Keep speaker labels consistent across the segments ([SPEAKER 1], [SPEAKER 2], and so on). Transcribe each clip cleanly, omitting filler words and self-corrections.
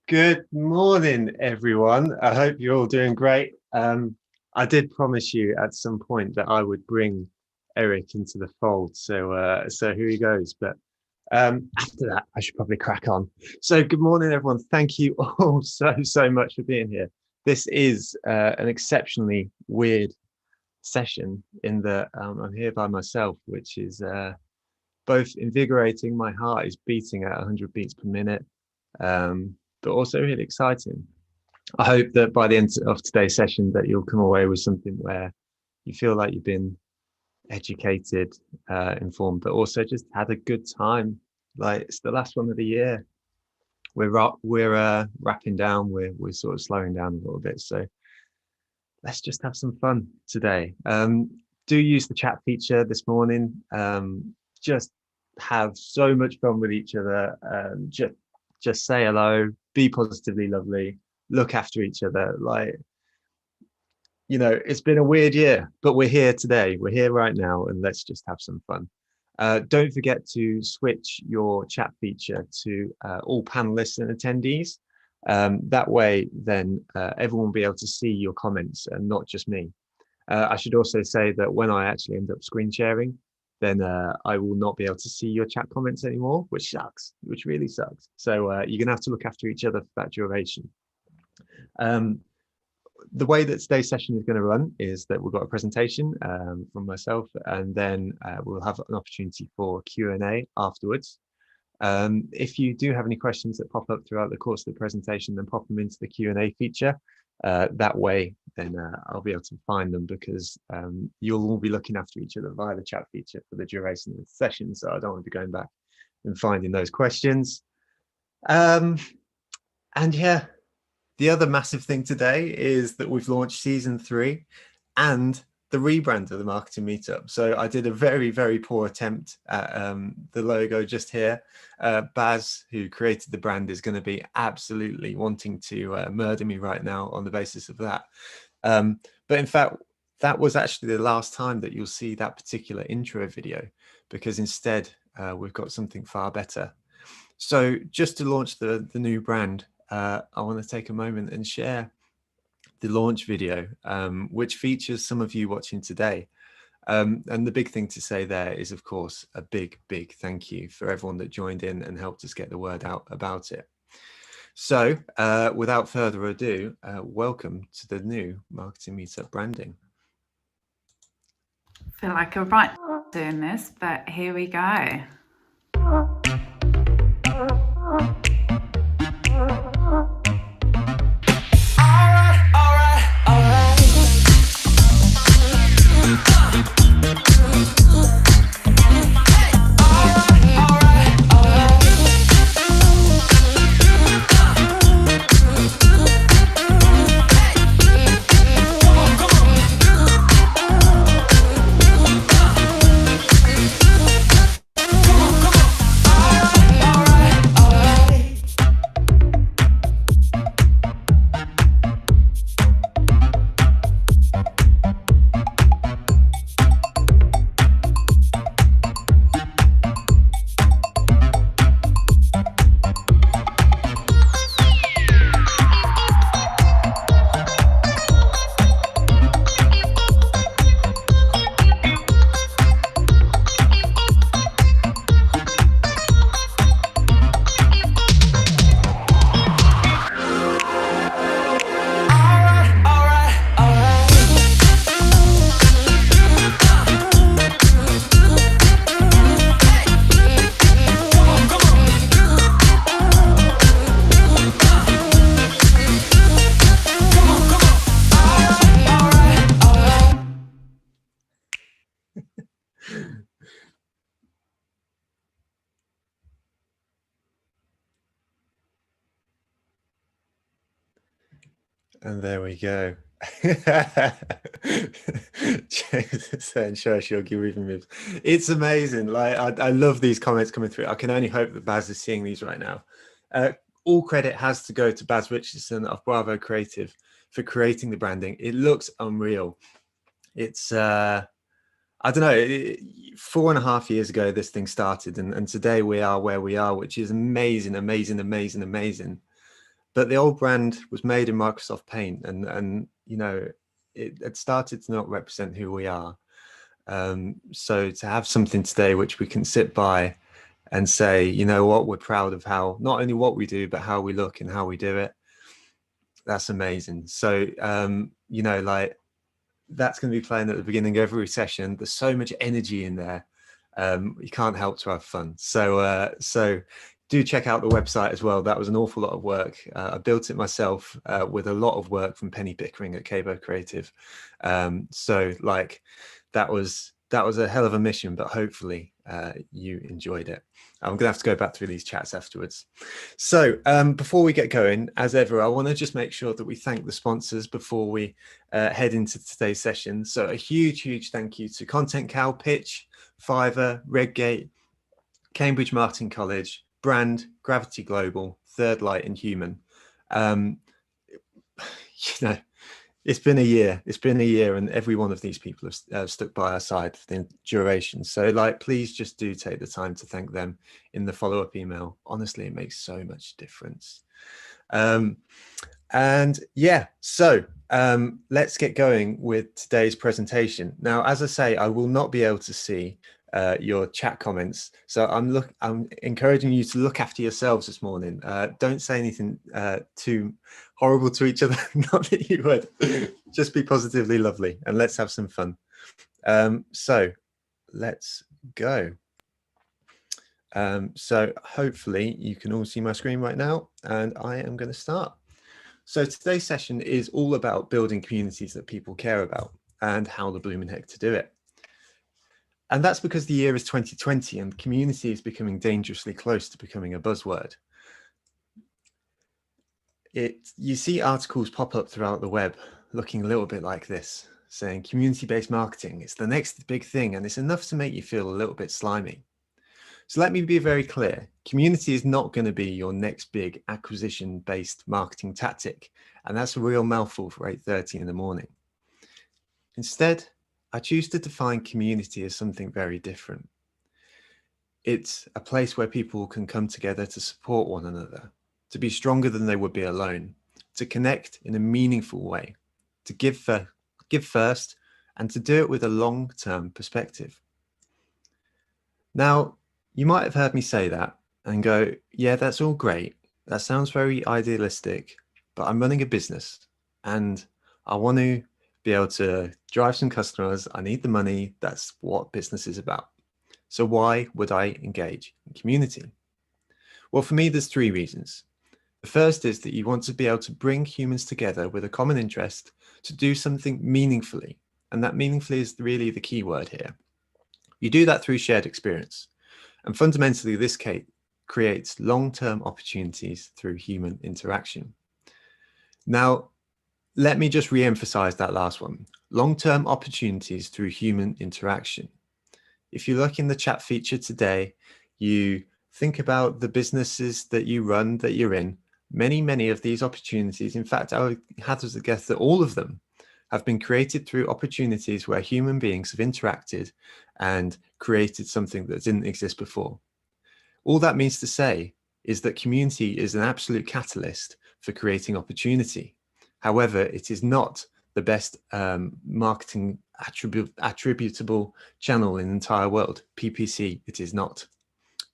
[SPEAKER 1] Good morning, everyone. I hope you're all doing great. I did promise you at some point that I would bring Eric into the fold, so here he goes. But after that, I should probably crack on. So, good morning, everyone. Thank you all so much for being here. This is an exceptionally weird session in that I'm here by myself, which is both invigorating. My heart is beating at 100 beats per minute. But also really exciting. I hope that by the end of today's session that you'll come away with something where you feel like you've been educated, informed, but also just had a good time. Like it's the last one of the year. We're wrapping down. We're sort of slowing down a little bit. So let's just have some fun today. Do use the chat feature this morning. Just have so much fun with each other. Just say hello, be positively lovely, look after each other. Like, it's been a weird year, but we're here today. We're here right now, and let's just have some fun. Don't forget to switch your chat feature to all panelists and attendees. That way, then everyone will be able to see your comments and not just me. I should also say that when I actually end up screen sharing, then I will not be able to see your chat comments anymore, which sucks, which really sucks. So you're gonna have to look after each other for that duration. The way that today's session is gonna run is that we've got a presentation from myself, and then we'll have an opportunity for Q&A afterwards. If you do have any questions that pop up throughout the course of the presentation, then pop them into the Q&A feature. That way, then I'll be able to find them, because you'll all be looking after each other via the chat feature for the duration of the session. So I don't want to be going back and finding those questions. And yeah, the other massive thing today is that we've launched season 3 and the rebrand of the marketing meetup. So I did a very poor attempt at the logo just here. Baz, who created the brand, is going to be absolutely wanting to murder me right now on the basis of that. But in fact, that was actually the last time that you'll see that particular intro video, because instead we've got something far better. So just to launch the new brand, I want to take a moment and share the launch video, which features some of you watching today. And the big thing to say there is, of course, a big thank you for everyone that joined in and helped us get the word out about it. So without further ado, welcome to the new Marketing Meetup branding.
[SPEAKER 2] I feel like I'm right doing this, but here we go.
[SPEAKER 1] And there we go. It's amazing. Like I love these comments coming through. I can only hope that Baz is seeing these right now. All credit has to go to Baz Richardson of Bravo Creative for creating the branding. It looks unreal. It's I don't know, 4.5 years ago this thing started, and today we are where we are, which is amazing. but the old brand was made in Microsoft Paint, and you know, it started to not represent who we are. So to have something today which we can sit by and say, you know what, we're proud of how, not only what we do, but how we look and how we do it. That's amazing. So, you know, like that's going to be playing at the beginning of every session. There's so much energy in there. You can't help to have fun. So do check out the website as well. That was an awful lot of work. I built it myself with a lot of work from Penny Pickering at Cabo Creative. So like that was a hell of a mission, but hopefully you enjoyed it. I'm gonna have to go back through these chats afterwards. So before we get going, as ever, I want to just make sure that we thank the sponsors before we head into today's session. So a huge thank you to Content Cow, Pitch, Fiverr, Redgate, Cambridge Marketing College, Brand, Gravity Global, Third Light, and Human. You know, it's been a year. It's been a year, and every one of these people have stuck by our side for the duration. So, like, please just do take the time to thank them in the follow-up email. Honestly, it makes so much difference. And yeah, so let's get going with today's presentation. Now, as I say, I will not be able to see your chat comments, so I'm encouraging you to look after yourselves this morning. Don't say anything too horrible to each other. Not that you would. Just be positively lovely, and let's have some fun. So let's go. So hopefully you can all see my screen right now, and I am going to start. So today's session is all about building communities that people care about and how the blooming heck to do it. And that's because the year is 2020 and community is becoming dangerously close to becoming a buzzword. You see articles pop up throughout the web looking a little bit like this, saying community-based marketing, it's the next big thing, and it's enough to make you feel a little bit slimy. So let me be very clear. Community is not going to be your next big acquisition-based marketing tactic, and that's a real mouthful for 8:30 in the morning. Instead, I choose to define community as something very different. It's a place where people can come together to support one another, to be stronger than they would be alone, to connect in a meaningful way, to give first, and to do it with a long-term perspective. Now, you might have heard me say that and go, yeah, that's all great. That sounds very idealistic, but I'm running a business and I want to be able to drive some customers. I need the money. That's what business is about. So why would I engage in community? Well, for me, there's 3 reasons. The first is that you want to be able to bring humans together with a common interest to do something meaningfully. And that meaningfully is really the key word here. You do that through shared experience. And fundamentally, this creates long-term opportunities through human interaction. Now, let me just re-emphasize that last one. Long-term opportunities through human interaction. If you look in the chat feature today, you think about the businesses that you run, that you're in, many of these opportunities, in fact, I would hazard a guess that all of them have been created through opportunities where human beings have interacted and created something that didn't exist before. All that means to say is that community is an absolute catalyst for creating opportunity. However, it is not the best marketing attributable channel in the entire world. PPC, it is not.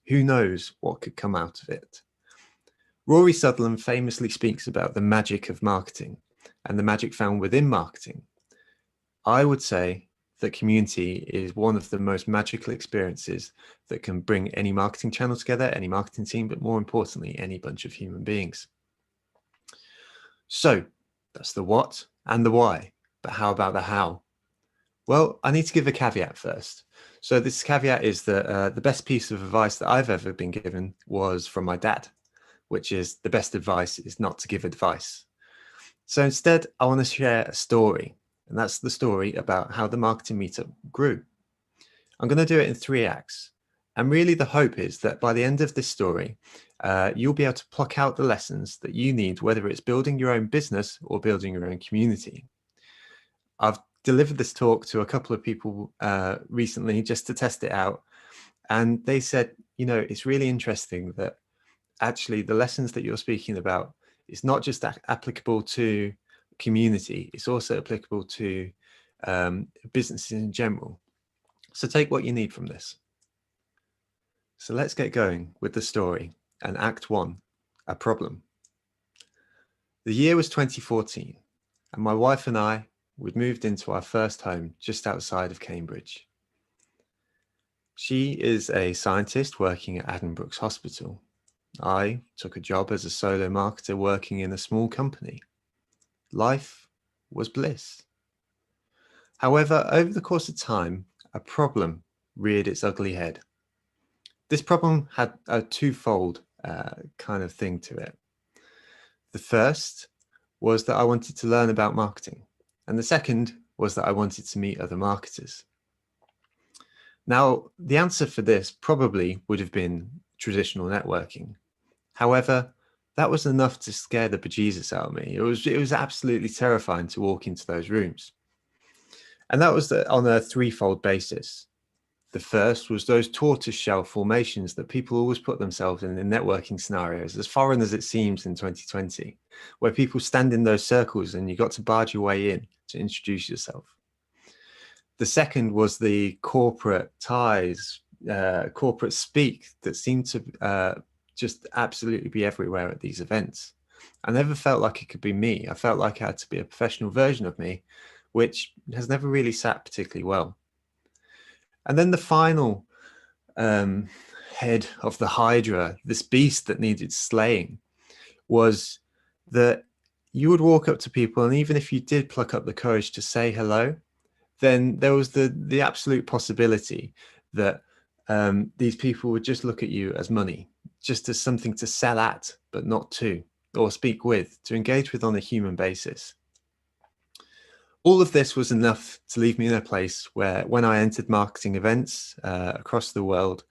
[SPEAKER 1] Who knows what could come out of it? Rory Sutherland famously speaks about the magic of marketing and the magic found within marketing. I would say that community is one of the most magical experiences that can bring any marketing channel together, any marketing team, but more importantly, any bunch of human beings. So that's the what and the why, but how about the how? Well, I need to give a caveat first. So this caveat is that the best piece of advice that I've ever been given was from my dad, which is the best advice is not to give advice. So instead, I want to share a story, and that's the story about how the marketing meetup grew. I'm going to do it in 3 acts. And really the hope is that by the end of this story, you'll be able to pluck out the lessons that you need, whether it's building your own business or building your own community. I've delivered this talk to a couple of people recently just to test it out. And they said, you know, it's really interesting that actually the lessons that you're speaking about It's not just applicable to community, it's also applicable to businesses in general. So take what you need from this. So let's get going with the story and Act 1, a problem. The year was 2014, and my wife and I, we'd moved into our first home just outside of Cambridge. She is a scientist working at Addenbrooke's Hospital. I took a job as a solo marketer working in a small company. Life was bliss. However, over the course of time, a problem reared its ugly head. This problem had a twofold kind of thing to it. The first was that I wanted to learn about marketing, and the second was that I wanted to meet other marketers. Now, the answer for this probably would have been traditional networking. However, that was enough to scare the bejesus out of me. It was absolutely terrifying to walk into those rooms. And that was on a threefold basis. The first was those tortoiseshell formations that people always put themselves in networking scenarios, as foreign as it seems in 2020, where people stand in those circles and you got to barge your way in to introduce yourself. The second was the corporate ties, corporate speak that seemed to just absolutely be everywhere at these events. I never felt like it could be me. I felt like I had to be a professional version of me, which has never really sat particularly well. And then the final head of the Hydra, this beast that needed slaying, was that you would walk up to people, and even if you did pluck up the courage to say hello, then there was the absolute possibility that these people would just look at you as money, just as something to sell at, but not to, or speak with, to engage with on a human basis. All of this was enough to leave me in a place where when I entered marketing events across the world,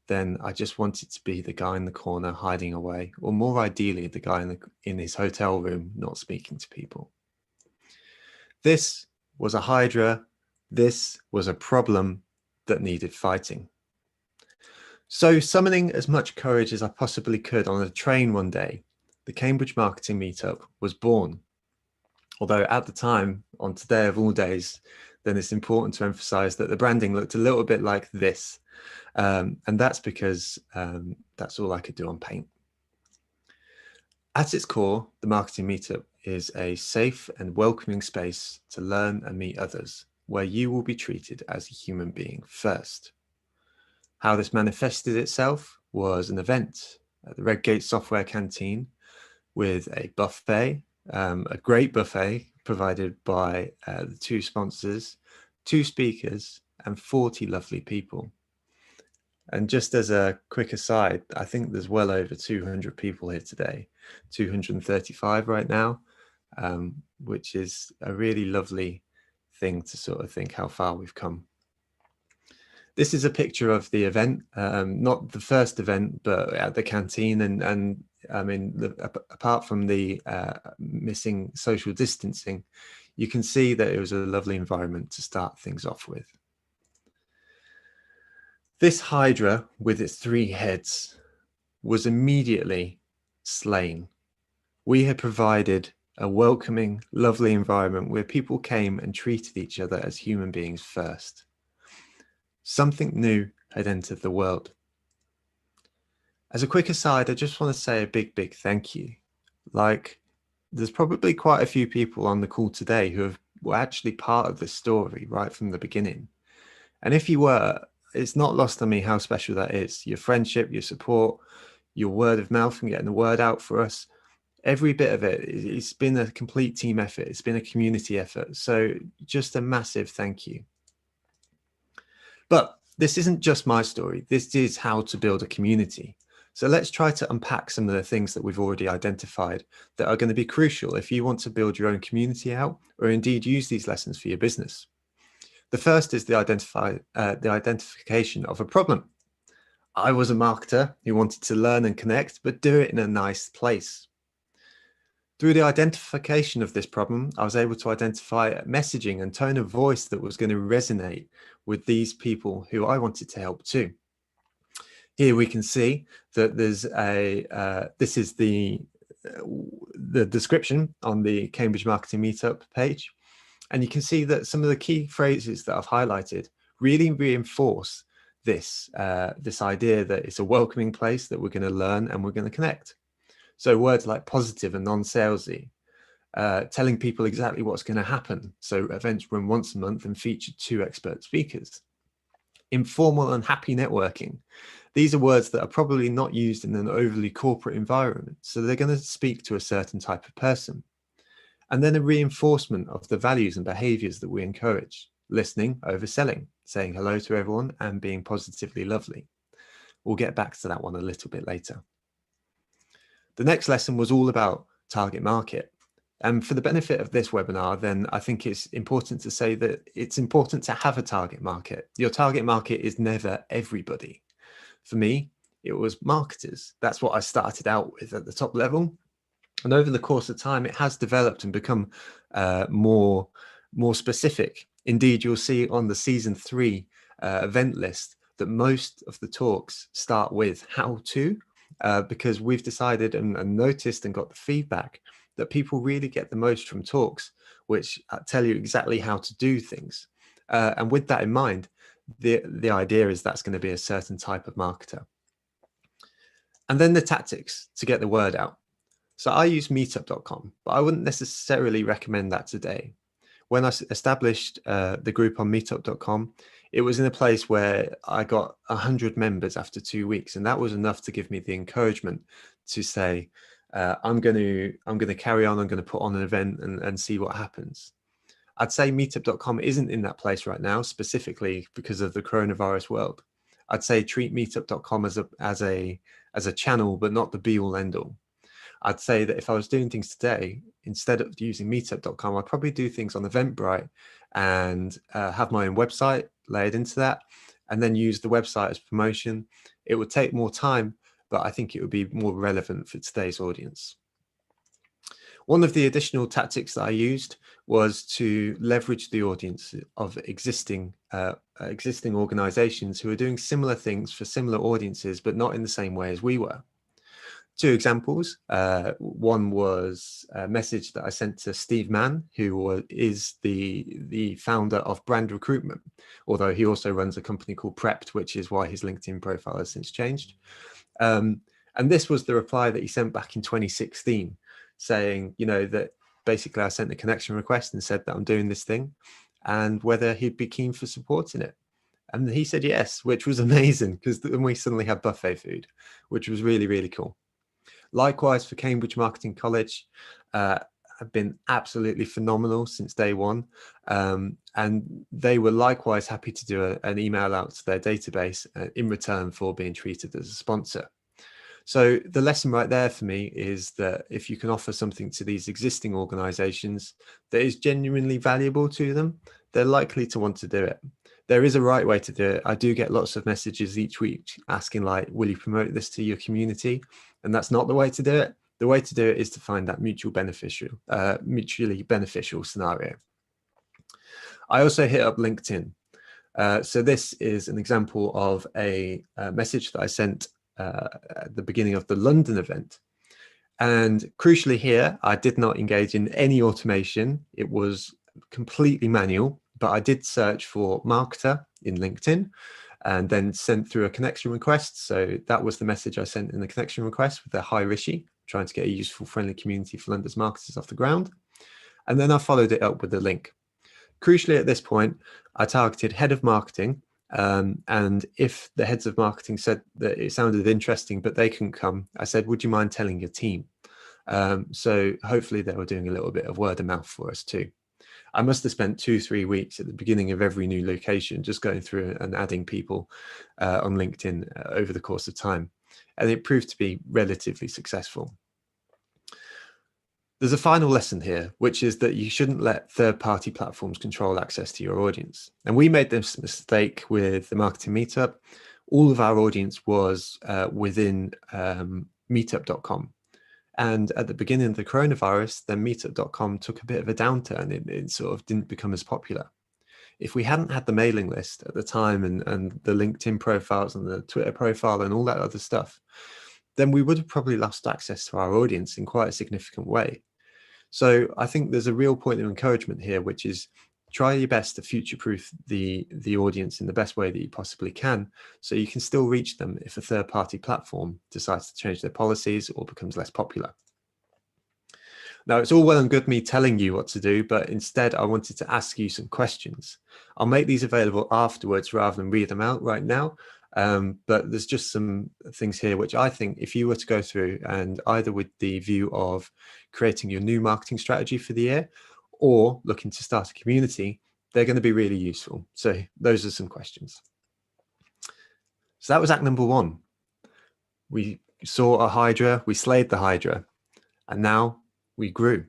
[SPEAKER 1] then I just wanted to be the guy in the corner hiding away, or more ideally, the guy in his hotel room not speaking to people. This was a Hydra. This was a problem that needed fighting. So, summoning as much courage as I possibly could on a train one day, the Cambridge Marketing Meetup was born. Although at the time, on today of all days, then it's important to emphasize that the branding looked a little bit like this. And that's because that's all I could do on Paint. At its core, the Marketing Meetup is a safe and welcoming space to learn and meet others, where you will be treated as a human being first. How this manifested itself was an event at the Redgate Software Canteen with a buffet, a great buffet provided by the two sponsors, 2 speakers, and 40 lovely people. And just as a quick aside, I think there's well over 200 people here today, 235 right now, which is a really lovely thing to sort of think how far we've come. This is a picture of the event, not the first event, but at the canteen. And I mean, apart from the missing social distancing, you can see that it was a lovely environment to start things off with. This Hydra with its 3 heads was immediately slain. We had provided a welcoming, lovely environment where people came and treated each other as human beings first. Something new had entered the world. As a quick aside, I just want to say a big thank you. Like, there's probably quite a few people on the call today who were actually part of this story right from the beginning. And if you were, it's not lost on me how special that is. Your friendship, your support, your word of mouth and getting the word out for us. Every bit of it, it's been a complete team effort. It's been a community effort. So just a massive thank you. But this isn't just my story. This is how to build a community. So let's try to unpack some of the things that we've already identified that are going to be crucial if you want to build your own community out, or indeed use these lessons for your business. The first is the identification of a problem. I was a marketer who wanted to learn and connect, but do it in a nice place. Through the identification of this problem, I was able to identify a messaging and tone of voice that was going to resonate with these people who I wanted to help too. Here we can see that there's this is the the description on the Cambridge Marketing Meetup page. And you can see that some of the key phrases that I've highlighted really reinforce this, this idea that it's a welcoming place, that we're going to learn and we're going to connect. So words like positive and non-salesy, telling people exactly what's going to happen. So events run once a month and feature 2 expert speakers. Informal and happy networking. These are words that are probably not used in an overly corporate environment, so they're going to speak to a certain type of person. And then a reinforcement of the values and behaviors that we encourage. Listening over selling, saying hello to everyone and being positively lovely. We'll get back to that one a little bit later. The next lesson was all about target market. And for the benefit of this webinar, then I think it's important to say that it's important to have a target market. Your target market is never everybody. For me, it was marketers. That's what I started out with at the top level. And over the course of time, it has developed and become more specific. Indeed, you'll see on the season 3 event list that most of the talks start with how to, because we've decided and noticed and got the feedback that people really get the most from talks, which tell you exactly how to do things. And with that in mind, the idea is that's going to be a certain type of marketer. And then the tactics to get the word out. So I use meetup.com, but I wouldn't necessarily recommend that today. When I established the group on meetup.com, it was in a place where I got 100 members after 2 weeks, and that was enough to give me the encouragement to say, I'm going to carry on. I'm going to put on an event and see what happens. I'd say meetup.com isn't in that place right now, specifically because of the coronavirus world. I'd say treat meetup.com as a channel, but not the be all end all. I'd say that if I was doing things today, instead of using meetup.com, I'd probably do things on Eventbrite and have my own website layered into that, and then use the website as promotion. It would take more time, but I think it would be more relevant for today's audience. One of the additional tactics that I used was to leverage the audience of existing organizations who are doing similar things for similar audiences, but not in the same way as we were. 2 examples. One was a message that I sent to Steve Mann, who is the founder of Brand Recruitment, although he also runs a company called Prepped, which is why his LinkedIn profile has since changed. And this was the reply that he sent back in 2016, saying, that basically I sent a connection request and said that I'm doing this thing and whether he'd be keen for supporting it. And he said yes, which was amazing, because then we suddenly had buffet food, which was really, really cool. Likewise for Cambridge Marketing College, have been absolutely phenomenal since day one. And they were likewise happy to do an email out to their database in return for being treated as a sponsor. So the lesson right there for me is that if you can offer something to these existing organizations that is genuinely valuable to them, they're likely to want to do it. There is a right way to do it. I do get lots of messages each week asking like, will you promote this to your community? And that's not the way to do it. The way to do it is to find that mutually beneficial scenario. I also hit up LinkedIn. So this is an example of a message that I sent at the beginning of the London event. And crucially here, I did not engage in any automation. It was completely manual, but I did search for marketer in LinkedIn and then sent through a connection request. So that was the message I sent in the connection request with the hi Rishi, trying to get a useful, friendly community for London's marketers off the ground. And then I followed it up with the link. Crucially at this point, I targeted head of marketing. And if the heads of marketing said that it sounded interesting, but they couldn't come, I said, would you mind telling your team? So hopefully they were doing a little bit of word of mouth for us too. I must have spent 2-3 weeks at the beginning of every new location, just going through and adding people on LinkedIn over the course of time. And it proved to be relatively successful. There's a final lesson here, which is that you shouldn't let third-party platforms control access to your audience. And we made this mistake with the Marketing Meetup. All of our audience was within meetup.com. And at the beginning of the coronavirus, then meetup.com took a bit of a downturn. It sort of didn't become as popular. If we hadn't had the mailing list at the time and the LinkedIn profiles and the Twitter profile and all that other stuff, then we would have probably lost access to our audience in quite a significant way. So I think there's a real point of encouragement here, which is try your best to future-proof the audience in the best way that you possibly can, so you can still reach them if a third-party platform decides to change their policies or becomes less popular. Now, it's all well and good me telling you what to do, but instead I wanted to ask you some questions. I'll make these available afterwards rather than read them out right now. But there's just some things here which I think if you were to go through and either with the view of creating your new marketing strategy for the year or looking to start a community, they're going to be really useful. So those are some questions. So that was act number 1. We saw a Hydra, we slayed the Hydra, and now we grew.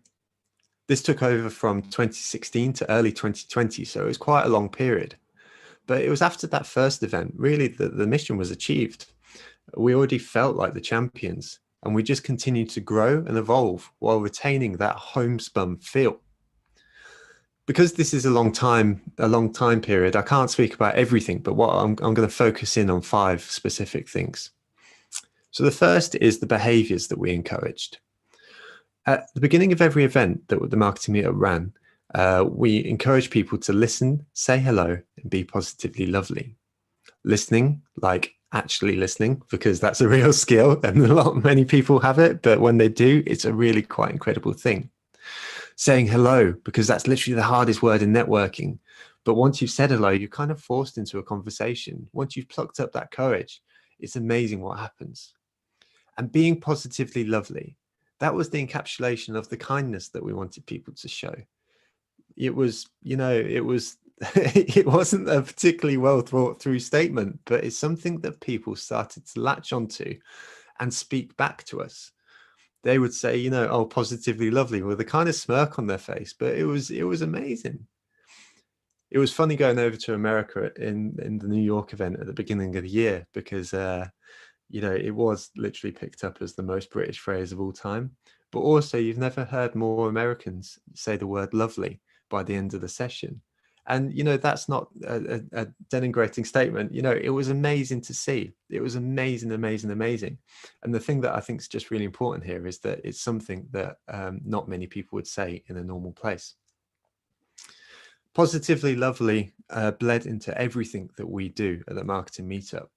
[SPEAKER 1] This took over from 2016 to early 2020, so it was quite a long period. But it was after that first event, really, that the mission was achieved. We already felt like the champions, and we just continued to grow and evolve while retaining that homespun feel. Because this is a long time period, I can't speak about everything, but what I'm going to focus in on 5 specific things. So the first is the behaviors that we encouraged. At the beginning of every event that the Marketing Meetup ran, we encourage people to listen, say hello, and be positively lovely. Listening, like actually listening, because that's a real skill and many people have it, but when they do, it's a really quite incredible thing. Saying hello, because that's literally the hardest word in networking. But once you've said hello, you're kind of forced into a conversation. Once you've plucked up that courage, it's amazing what happens. And being positively lovely, that was the encapsulation of the kindness that we wanted people to show. It was, it wasn't a particularly well thought through statement, but it's something that people started to latch onto and speak back to us. They would say, oh, positively lovely, with a kind of smirk on their face, but it was amazing. It was funny going over to America in the New York event at the beginning of the year, because it was literally picked up as the most British phrase of all time. But also, you've never heard more Americans say the word lovely by the end of the session. And, that's not a denigrating statement. It was amazing to see. It was amazing, amazing, amazing. And the thing that I think is just really important here is that it's something that not many people would say in a normal place. Positively lovely bled into everything that we do at the Marketing Meetup.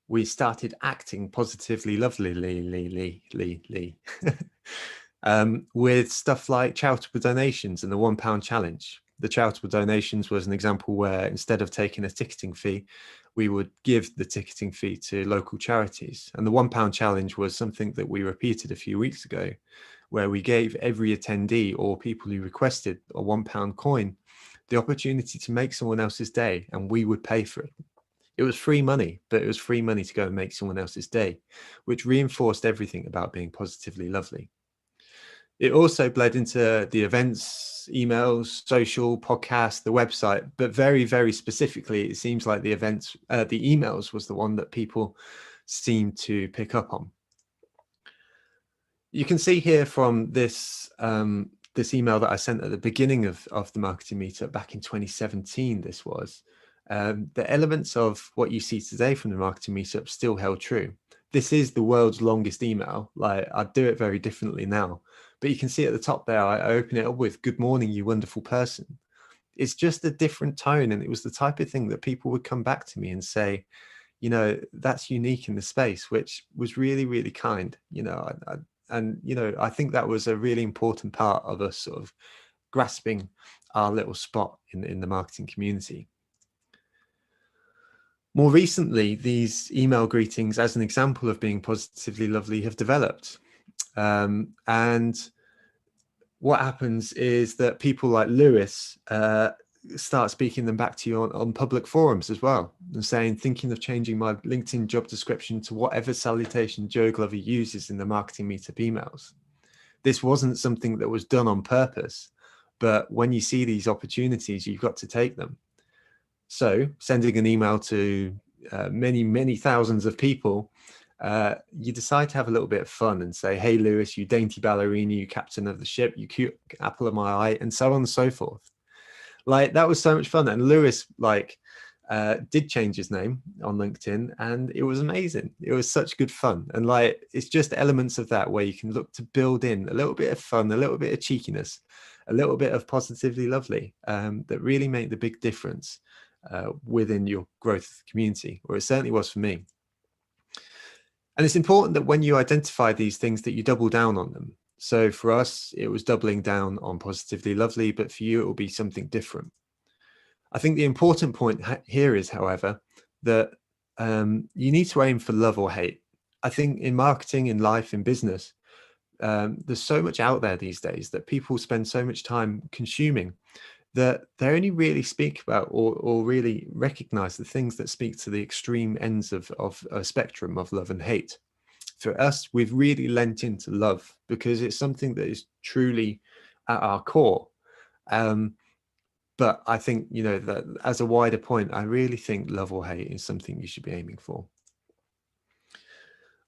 [SPEAKER 1] We started acting positively lovely with stuff like charitable donations and the £1 challenge. The charitable donations was an example where instead of taking a ticketing fee, we would give the ticketing fee to local charities. And the £1 challenge was something that we repeated a few weeks ago, where we gave every attendee or people who requested a £1 coin the opportunity to make someone else's day, and we would pay for it. It was free money, but it was free money to go and make someone else's day, which reinforced everything about being positively lovely. It also bled into the events, emails, social, podcast, the website, but very, very specifically, it seems like the events, the emails was the one that people seemed to pick up on. You can see here from this this email that I sent at the beginning of the Marketing Meetup back in 2017, this was, the elements of what you see today from the Marketing Meetup still held true. This is the world's longest email. Like, I'd do it very differently now. But you can see at the top there, I open it up with, "Good morning, you wonderful person." It's just a different tone. And it was the type of thing that people would come back to me and say, that's unique in the space, which was really, really kind. I think that was a really important part of us sort of grasping our little spot in the marketing community. More recently, these email greetings, as an example of being positively lovely, have developed. And what happens is that people like Lewis start speaking them back to you on public forums as well, and saying, "Thinking of changing my LinkedIn job description to whatever salutation Joe Glover uses in the Marketing Meetup emails." This wasn't something that was done on purpose, but when you see these opportunities, you've got to take them. So sending an email to many, many thousands of people, you decide to have a little bit of fun and say, "Hey, Lewis, you dainty ballerina, you captain of the ship, you cute apple of my eye," and so on and so forth. Like, that was so much fun. And Lewis, did change his name on LinkedIn, and it was amazing. It was such good fun. And like, it's just elements of that where you can look to build in a little bit of fun, a little bit of cheekiness, a little bit of positively lovely, that really make the big difference within your growth community, or it certainly was for me. And it's important that when you identify these things that you double down on them. So for us, it was doubling down on positively lovely, but for you, it will be something different. I think the important point here is, however, that you need to aim for love or hate. I think in marketing, in life, in business, there's so much out there these days that people spend so much time consuming that they only really speak about or really recognize the things that speak to the extreme ends of a spectrum of love and hate. For us, we've really lent into love because it's something that is truly at our core. But I think, you know, that as a wider point, I really think love or hate is something you should be aiming for.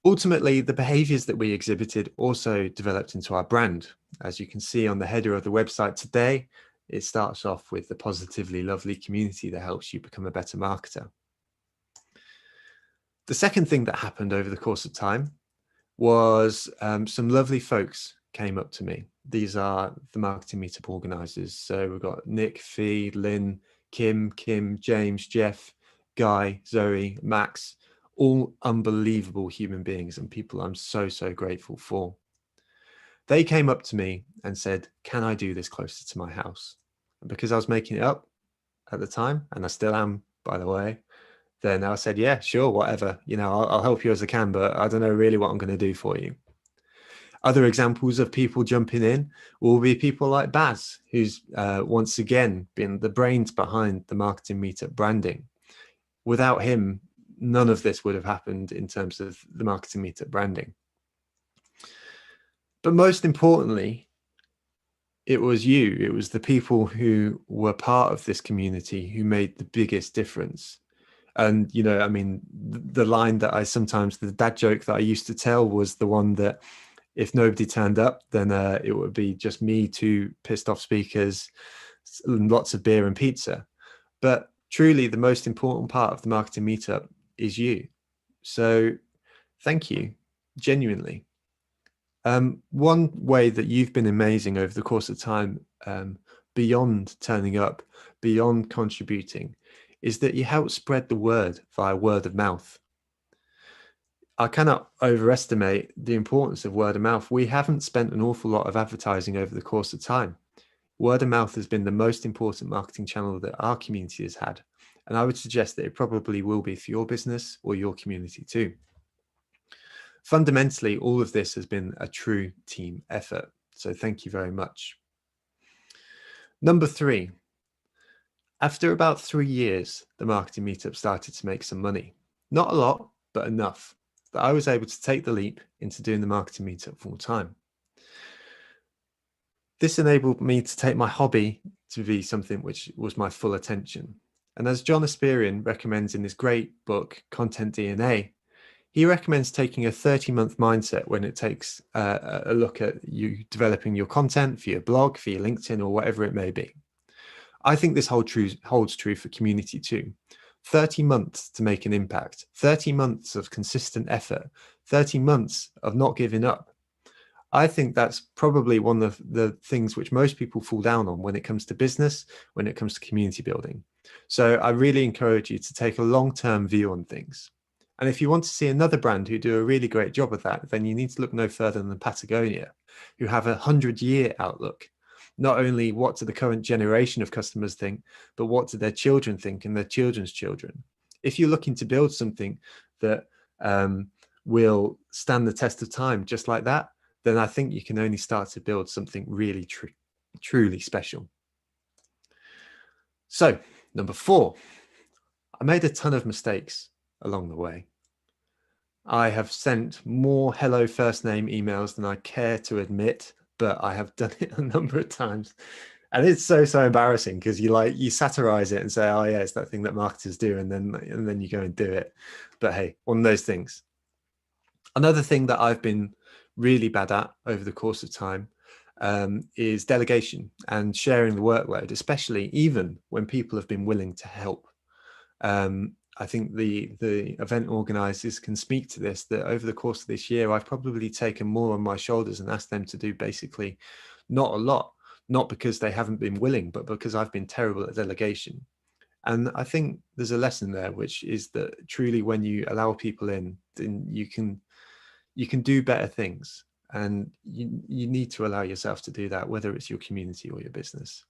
[SPEAKER 1] Ultimately, the behaviors that we exhibited also developed into our brand. As you can see on the header of the website today, it starts off with the positively lovely community that helps you become a better marketer. The second thing that happened over the course of time was some lovely folks came up to me. These are the marketing meetup organizers. So we've got Nick, Fee, Lynn, Kim, James, Jeff, Guy, Zoe, Max, all unbelievable human beings and people I'm so, so grateful for. They came up to me and said, can I do this closer to my house? And because I was making it up at the time, and I still am, by the way, then I said, yeah, sure, whatever. You know, I'll help you as I can, but I don't know really what I'm going to do for you. Other examples of people jumping in will be people like Baz, who's once again been the brains behind the marketing meetup branding. Without him, none of this would have happened in terms of the marketing meetup branding. But most importantly, it was you. It was the people who were part of this community who made the biggest difference. And, you know, I mean, the line that I sometimes, the dad joke that I used to tell was the one that if nobody turned up, then it would be just me, two pissed off speakers, lots of beer and pizza. But truly, the most important part of the marketing meetup is you. So thank you, genuinely. One way that you've been amazing over the course of time, beyond turning up, beyond contributing, is that you help spread the word via word of mouth. I cannot overestimate the importance of word of mouth. We haven't spent an awful lot of advertising over the course of time. Word of mouth has been the most important marketing channel that our community has had. And I would suggest that it probably will be for your business or your community too. Fundamentally, all of this has been a true team effort. So thank you very much. Number 3, after about 3 years, the marketing meetup started to make some money. Not a lot, but enough that I was able to take the leap into doing the marketing meetup full time. This enabled me to take my hobby to be something which was my full attention. And as John Asperian recommends in his great book, Content DNA, he recommends taking a 30-month mindset when it takes a look at you developing your content for your blog, for your LinkedIn, or whatever it may be. I think this holds true for community too. 30 months to make an impact, 30 months of consistent effort, 30 months of not giving up. I think that's probably one of the things which most people fall down on when it comes to business, when it comes to community building. So I really encourage you to take a long-term view on things. And if you want to see another brand who do a really great job of that, then you need to look no further than Patagonia, who have 100-year outlook. Not only what do the current generation of customers think, but what do their children think and their children's children. If you're looking to build something that will stand the test of time just like that, then I think you can only start to build something really truly special. So, number 4, I made a ton of mistakes along the way. I have sent more hello first name emails than I care to admit, but I have done it a number of times. And it's so embarrassing because you satirize it and say, oh yeah, it's that thing that marketers do, and then you go and do it. But hey, one of those things. Another thing that I've been really bad at over the course of time is delegation and sharing the workload, especially even when people have been willing to help. I think the event organizers can speak to this, that over the course of this year, I've probably taken more on my shoulders and asked them to do basically not a lot, not because they haven't been willing, but because I've been terrible at delegation. And I think there's a lesson there, which is that truly when you allow people in, then you can do better things. And you need to allow yourself to do that, whether it's your community or your business.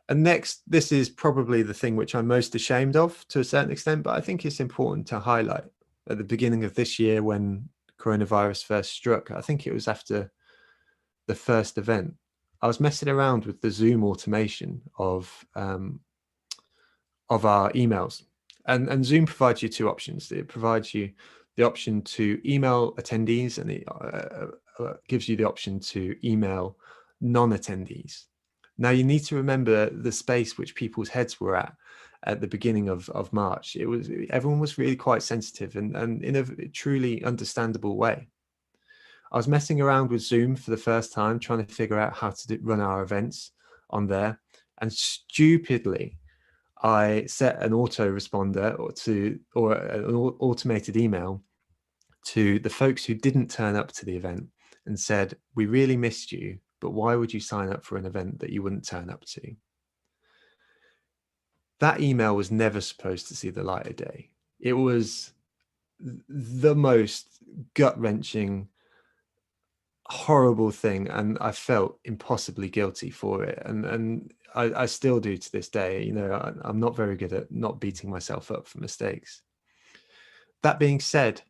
[SPEAKER 1] And next, this is probably the thing which I'm most ashamed of to a certain extent, but I think it's important to highlight. At the beginning of this year, when coronavirus first struck, I think it was after the first event, I was messing around with the Zoom automation of our emails. And Zoom provides you two options. It provides you the option to email attendees, and it gives you the option to email non-attendees. Now, you need to remember the space which people's heads were at the beginning of March. Everyone was really quite sensitive and in a truly understandable way. I was messing around with Zoom for the first time, trying to figure out how to run our events on there. And stupidly, I set an autoresponder or an automated email to the folks who didn't turn up to the event and said, "We really missed you, but why would you sign up for an event that you wouldn't turn up to?" That email was never supposed to see the light of day. It was the most gut-wrenching, horrible thing, and I felt impossibly guilty for it. And I still do to this day. You know, I'm not very good at not beating myself up for mistakes. That being said,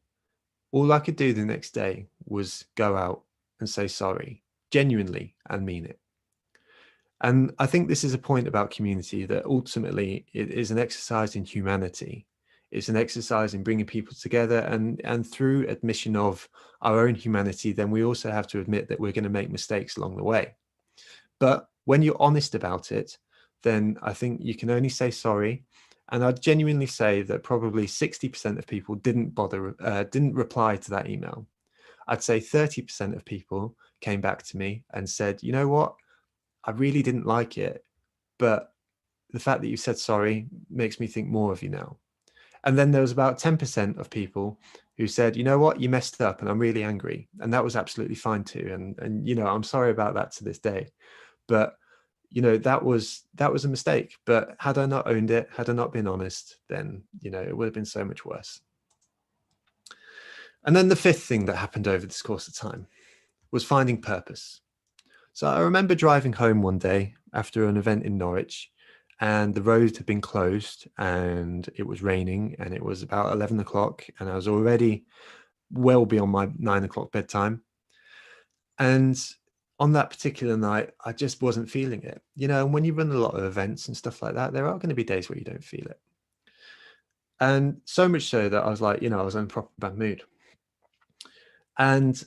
[SPEAKER 1] all I could do the next day was go out and say sorry, genuinely, and mean it. And I think this is a point about community, that ultimately it is an exercise in humanity. It's an exercise in bringing people together, and through admission of our own humanity, then we also have to admit that we're going to make mistakes along the way. But when you're honest about it, then I think you can only say sorry. And I'd genuinely say that probably 60% of people didn't reply to that email. I'd say 30% of people came back to me and said, "You know what? I really didn't like it, but the fact that you said sorry makes me think more of you now." And then there was about 10% of people who said, "You know what? You messed up and I'm really angry." And that was absolutely fine too. And you know, I'm sorry about that to this day. But you know, that was a mistake. But had I not owned it, had I not been honest, then, you know, it would have been so much worse. And then the fifth thing that happened over this course of time was finding purpose. So I remember driving home one day after an event in Norwich, and the road had been closed and it was raining, and it was about 11 o'clock, and I was already well beyond my 9 o'clock bedtime. And on that particular night, I just wasn't feeling it. You know, and when you run a lot of events and stuff like that, there are going to be days where you don't feel it. And so much so that I was like, you know, I was in a proper bad mood. And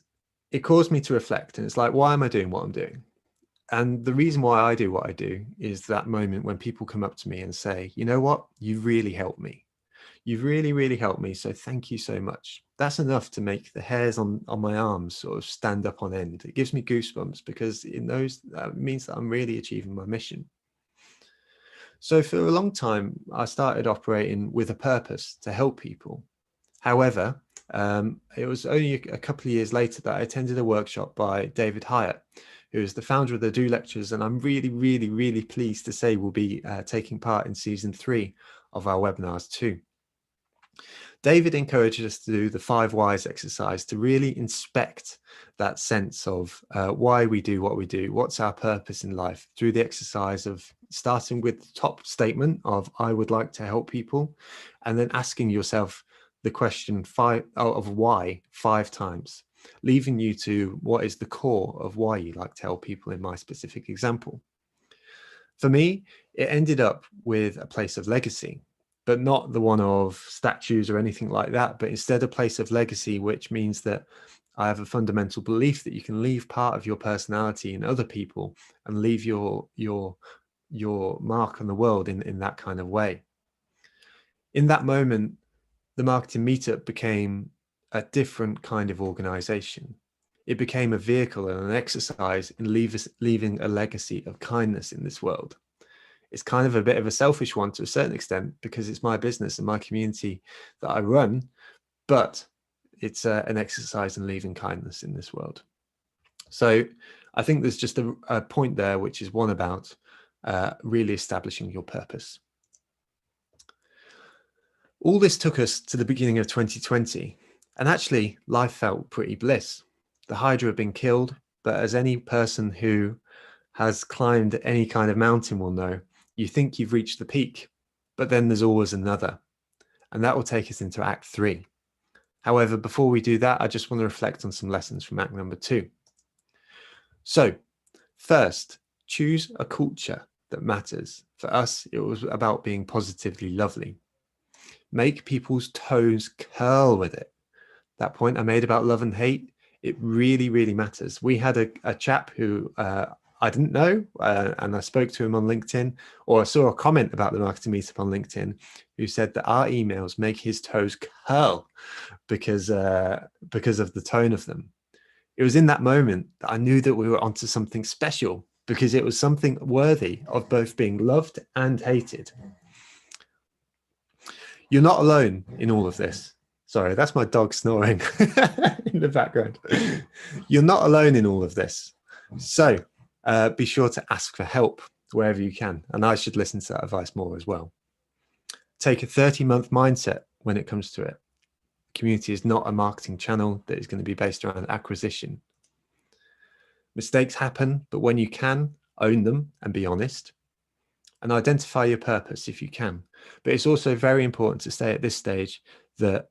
[SPEAKER 1] it caused me to reflect. And it's like, why am I doing what I'm doing? And the reason why I do what I do is that moment when people come up to me and say, "You know what? You really helped me. You've really, really helped me. So thank you so much." That's enough to make the hairs on my arms sort of stand up on end. It gives me goosebumps because it means that I'm really achieving my mission. So for a long time, I started operating with a purpose to help people. However, it was only a couple of years later that I attended a workshop by David Hyatt, who is the founder of the Do Lectures, and I'm really, really, really pleased to say will be taking part in season 3 of our webinars too. David encouraged us to do the 5 whys exercise to really inspect that sense of why we do what we do, what's our purpose in life, through the exercise of starting with the top statement of "I would like to help people," and then asking yourself the question of why 5 times, leaving you to what is the core of why you like to help people in my specific example. For me, it ended up with a place of legacy, but not the one of statues or anything like that, but instead a place of legacy, which means that I have a fundamental belief that you can leave part of your personality in other people and leave your mark on the world in that kind of way. In that moment, the Marketing Meetup became a different kind of organization. It became a vehicle and an exercise in leaving a legacy of kindness in this world. It's kind of a bit of a selfish one to a certain extent because it's my business and my community that I run, but it's an exercise in leaving kindness in this world. So I think there's just a point there, which is one about really establishing your purpose. All this took us to the beginning of 2020, and actually life felt pretty bliss. The Hydra had been killed, but as any person who has climbed any kind of mountain will know, you think you've reached the peak, but then there's always another, and that will take us into Act 3. However, before we do that, I just want to reflect on some lessons from Act number 2. So, first, choose a culture that matters. For us, it was about being positively lovely. Make people's toes curl with it. That point I made about love and hate, it really, really matters. We had a chap who I didn't know, and I spoke to him on LinkedIn, or I saw a comment about the marketing meetup on LinkedIn, who said that our emails make his toes curl because of the tone of them. It was in that moment that I knew that we were onto something special, because it was something worthy of both being loved and hated. You're not alone in all of this. Sorry, that's my dog snoring in the background. You're not alone in all of this. So be sure to ask for help wherever you can. And I should listen to that advice more as well. Take a 30-month mindset when it comes to it. Community is not a marketing channel that is going to be based around acquisition. Mistakes happen, but when you can, own them and be honest. And identify your purpose if you can. But it's also very important to stay at this stage that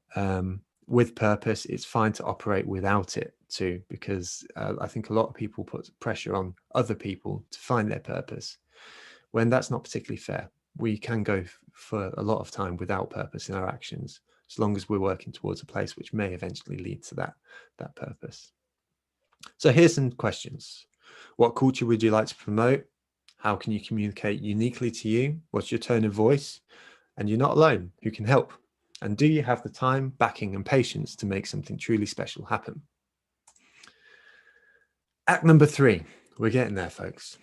[SPEAKER 1] with purpose, it's fine to operate without it too, because I think a lot of people put pressure on other people to find their purpose, when that's not particularly fair. We can go for a lot of time without purpose in our actions, as long as we're working towards a place which may eventually lead to that purpose. So here's some questions. What culture would you like to promote? How can you communicate uniquely to you? What's your tone of voice? And you're not alone. Who can help? And do you have the time, backing, and patience to make something truly special happen? Act number 3. We're getting there, folks.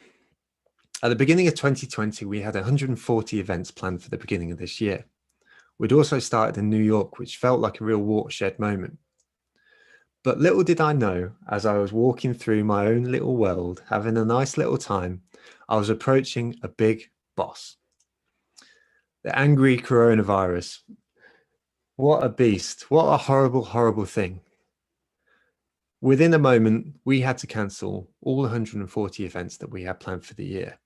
[SPEAKER 1] At the beginning of 2020, we had 140 events planned for the beginning of this year. We'd also started in New York, which felt like a real watershed moment. But little did I know, as I was walking through my own little world, having a nice little time, I was approaching a big boss. The angry coronavirus. What a beast. What a horrible, horrible thing. Within a moment, we had to cancel all 140 events that we had planned for the year.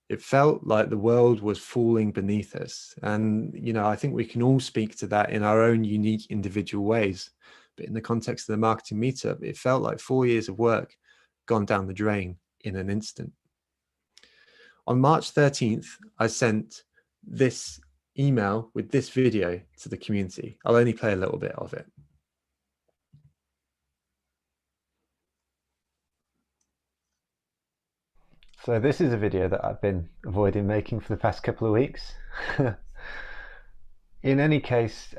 [SPEAKER 1] It felt like the world was falling beneath us. And, I think we can all speak to that in our own unique individual ways. But in the context of the marketing meetup, it felt like 4 years of work gone down the drain in an instant. On March 13th, I sent this email with this video to the community. I'll only play a little bit of it.
[SPEAKER 3] So this is a video that I've been avoiding making for the past couple of weeks. In any case,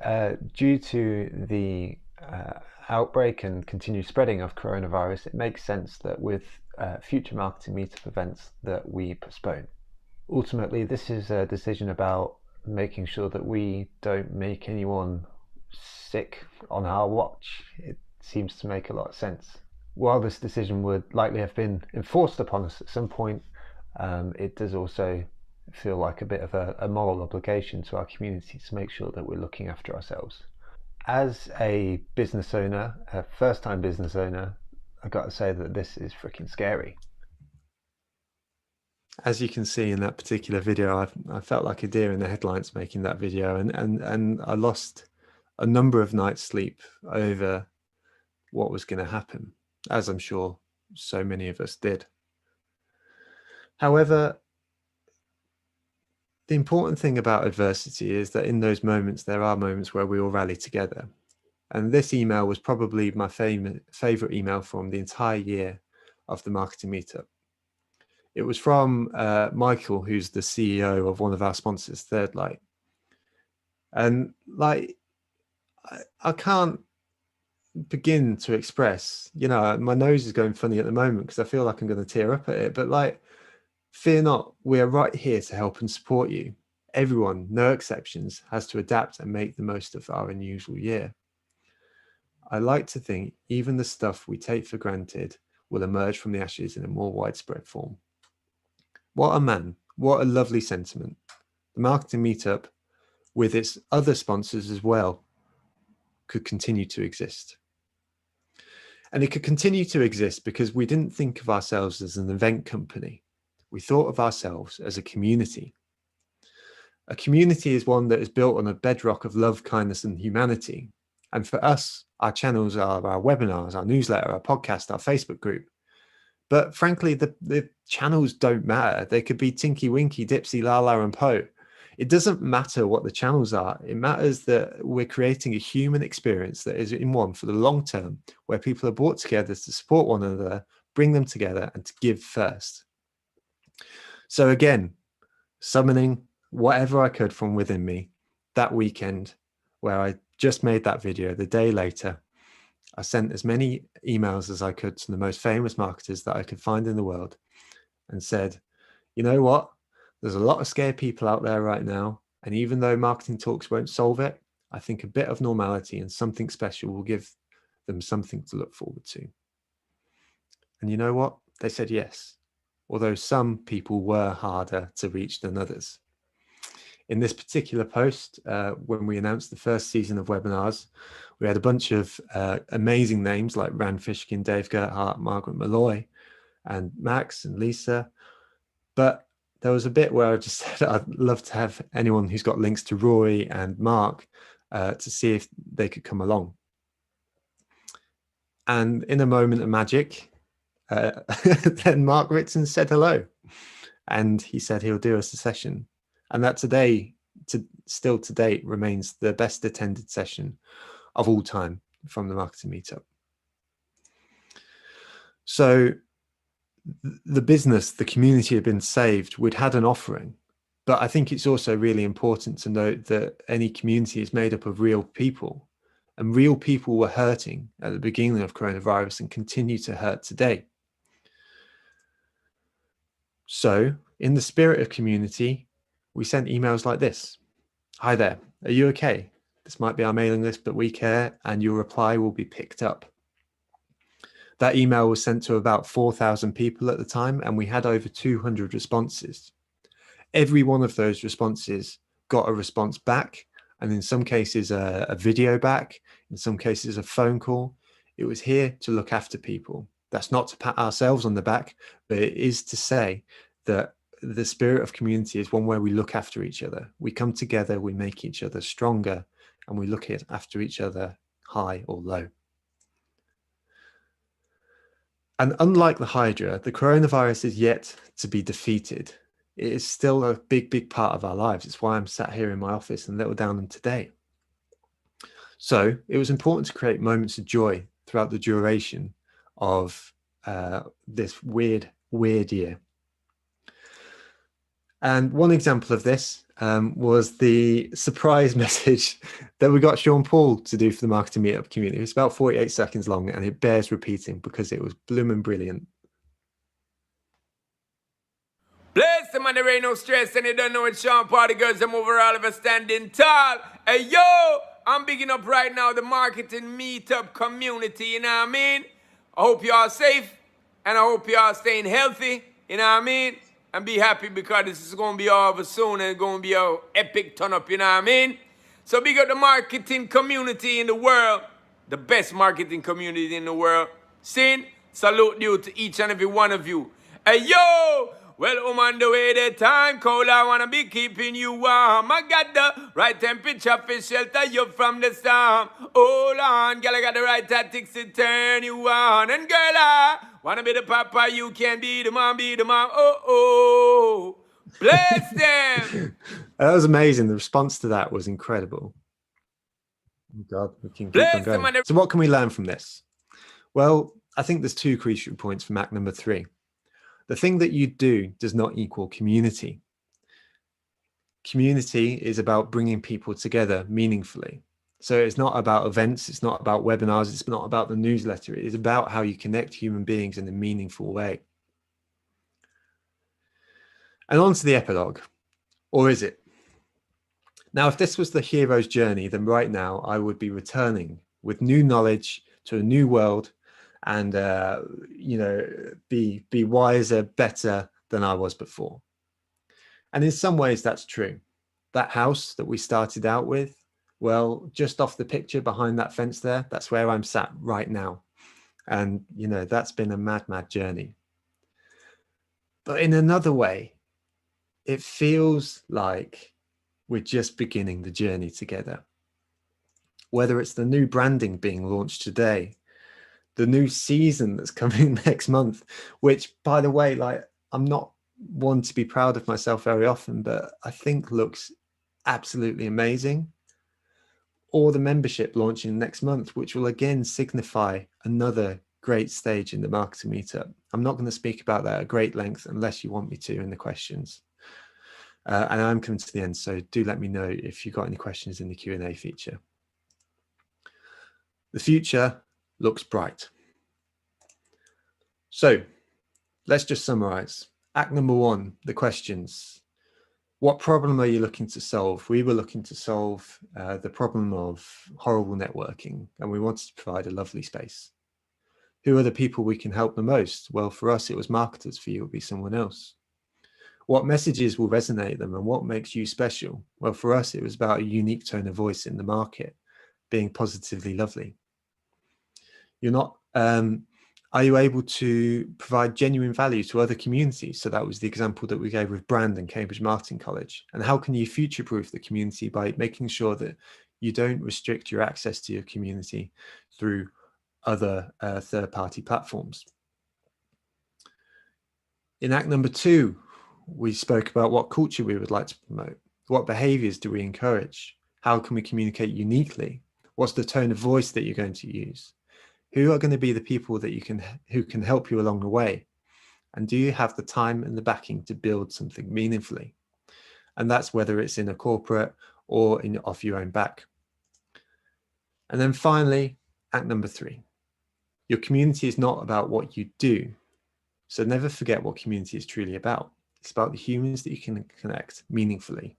[SPEAKER 3] due to the outbreak and continued spreading of coronavirus, it makes sense that with future marketing meetup events that we postpone. Ultimately, this is a decision about making sure that we don't make anyone sick on our watch. It seems to make a lot of sense. While this decision would likely have been enforced upon us at some point, it does also feel like a bit of a moral obligation to our community to make sure that we're looking after ourselves. As a business owner, a first-time business owner, I've got to say that this is freaking scary.
[SPEAKER 1] As you can see in that particular video, I felt like a deer in the headlights making that video, and I lost a number of nights' sleep over what was going to happen, as I'm sure so many of us did. However, the important thing about adversity is that in those moments, there are moments where we all rally together. And this email was probably my favorite email from the entire year of the marketing meetup. It was from Michael, who's the CEO of one of our sponsors, Third Light. And I can't begin to express, my nose is going funny at the moment because I feel like I'm going to tear up at it. But Fear not, we are right here to help and support you. Everyone, no exceptions, has to adapt and make the most of our unusual year. I like to think even the stuff we take for granted will emerge from the ashes in a more widespread form. What a man, what a lovely sentiment. The marketing meetup, with its other sponsors as well, could continue to exist. And it could continue to exist because we didn't think of ourselves as an event company. We thought of ourselves as a community. A community is one that is built on a bedrock of love, kindness, and humanity. And for us, our channels are our webinars, our newsletter, our podcast, our Facebook group. But frankly, the channels don't matter. They could be Tinky Winky, Dipsy, Lala, and Poe. It doesn't matter what the channels are. It matters that we're creating a human experience that is in one for the long term, where people are brought together to support one another, bring them together, and to give first. So again, summoning whatever I could from within me that weekend where I just made that video, the day later, I sent as many emails as I could to the most famous marketers that I could find in the world and said, you know what? There's a lot of scared people out there right now. And even though marketing talks won't solve it, I think a bit of normality and something special will give them something to look forward to. And you know what? They said yes, although some people were harder to reach than others. In this particular post, when we announced the first season of webinars, we had a bunch of amazing names like Rand Fishkin, Dave Gerhardt, Margaret Malloy, and Max and Lisa. But there was a bit where I just said I'd love to have anyone who's got links to Rory and Mark to see if they could come along. And in a moment of magic, then Mark Ritson said hello. And he said he'll do us a session. And that still to date remains the best attended session of all time from the marketing meetup. So the business, the community had been saved. We'd had an offering, but I think it's also really important to note that any community is made up of real people, and real people were hurting at the beginning of coronavirus and continue to hurt today. So in the spirit of community, we sent emails like this. Hi there, are you okay? This might be our mailing list, but we care, and your reply will be picked up. That email was sent to about 4,000 people at the time, and we had over 200 responses. Every one of those responses got a response back, and in some cases a video back, in some cases a phone call. It was here to look after people. That's not to pat ourselves on the back, but it is to say that the spirit of community is one where we look after each other. We come together, we make each other stronger, and we look after each other high or low. And unlike the Hydra, the coronavirus is yet to be defeated. It is still a big, big part of our lives. It's why I'm sat here in my office in Little Downham today. So it was important to create moments of joy throughout the duration of this weird year. And one example of this was the surprise message that we got Sean Paul to do for the marketing meetup community. It's about 48 seconds long, and it bears repeating because it was bloomin' brilliant.
[SPEAKER 4] Bless them and there ain't no stress, and you don't know it's Sean Paul, the girls them overall of us standing tall. Hey yo, I'm bigging up right now the marketing meetup community, you know what I mean? I hope y'all safe, and I hope y'all staying healthy, you know what I mean? And be happy because this is going to be over soon and it's going to be an epic turn up, you know what I mean? So big up the marketing community in the world, the best marketing community in the world. Sin, salute you to each and every one of you. Hey yo, well I'm on the way the time cold, I want to be keeping you warm. I got the right temperature for shelter you from the storm. Hold on, girl, I got the right tactics to turn you on. And girl, I wanna be the papa, you can be the mom, oh. Bless them.
[SPEAKER 1] That was amazing. The response to that was incredible. Oh God, we can keep on going. So what can we learn from this? Well, I think there's two crucial points from act number 3. The thing that you do does not equal community. Community is about bringing people together meaningfully. So it's not about events, it's not about webinars, it's not about the newsletter. It is about how you connect human beings in a meaningful way. And on to the epilogue, or is it? Now, if this was the hero's journey, then right now I would be returning with new knowledge to a new world, and be wiser, better than I was before. And in some ways, that's true. That house that we started out with, well, just off the picture behind that fence there, that's where I'm sat right now. And that's been a mad journey. But in another way, it feels like we're just beginning the journey together. Whether it's the new branding being launched today, the new season that's coming next month, which, by the way, like, I'm not one to be proud of myself very often, but I think looks absolutely amazing. Or the membership launching next month, which will again signify another great stage in the marketing meetup. I'm not going to speak about that at great length unless you want me to in the questions. And I'm coming to the end, so do let me know if you've got any questions in the Q&A feature. The future looks bright. So let's just summarize. Act number 1, the questions. What problem are you looking to solve? We were looking to solve the problem of horrible networking, and we wanted to provide a lovely space. Who are the people we can help the most? Well, for us, it was marketers. For you, it would be someone else. What messages will resonate them, and what makes you special? Well, for us, it was about a unique tone of voice in the market, being positively lovely. You're not, are you able to provide genuine value to other communities? So that was the example that we gave with Brand and Cambridge Marketing College. And how can you future-proof the community by making sure that you don't restrict your access to your community through other third-party platforms? In act number 2, we spoke about what culture we would like to promote. What behaviors do we encourage? How can we communicate uniquely? What's the tone of voice that you're going to use? Who are going to be the people that who can help you along the way? And do you have the time and the backing to build something meaningfully? And that's whether it's in a corporate or off your own back. And then finally, act number 3. Your community is not about what you do. So never forget what community is truly about. It's about the humans that you can connect meaningfully.